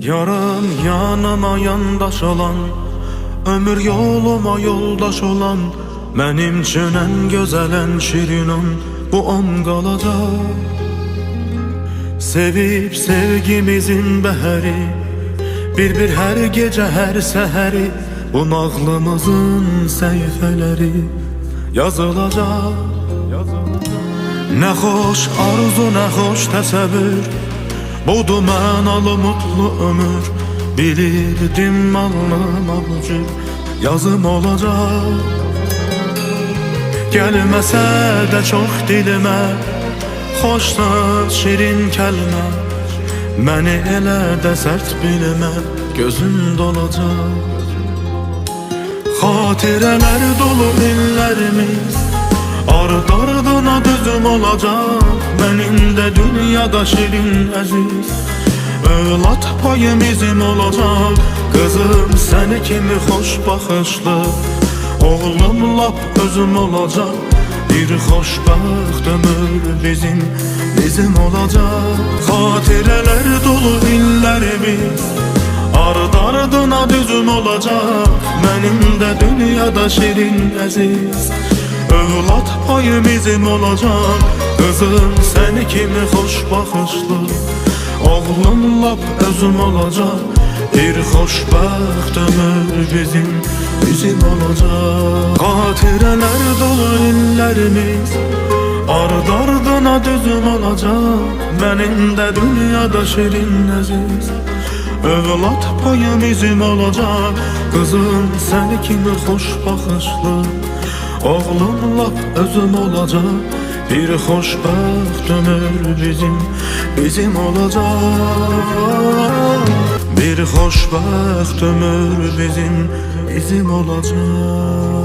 Yaram yanıma yandaş olan, ömür yoluma yoldaş olan, benim üçün en gözəl, en şirin an bu an qalacaq. Sevib sevgimizin bəhəri, bir hər gecə, hər səhəri, bu nağlımızın səhifələri yazılacaq. Nə xoş arzu, nə xoş təsəvvür, budur mənalı mutlu ömür. Bilirdim alnıma bu cür yazım olacaq. Gəlməsə də çox dilimə, xoşsa şirin kəlmə, məni elə də sərt bilmə, gözüm dolacaq. Xatirələr dolu illərimiz ard-ardına düzüm olacaq. Mənim də dünyada şirin əziz övlad payım izim olacaq. Qızım səni kimi xoş baxışlı, oğlum lap özüm olacaq. Bir xoşbəxt ömür bizim olacaq. Xatirələr dolu illərimiz ard-ardına düzüm olacaq. Mənim də dünyada şirin əziz övlad payım izim olacaq. Qızım səni kimi xoş baxışlı, oğlum lap özüm olacaq. Bir xoşbəxt ömür bizim olacaq. Xatirələr dolu illərimiz ard-ardına düzüm olacaq. Mənim də dünyada şirin əziz övlad payım izim olacaq. Qızım səni kimi xoş baxışlı, oğlum lap özüm olacaq. Bir xoşbəxt ömür bizim olacaq. Bir xoşbəxt ömür bizim olacaq.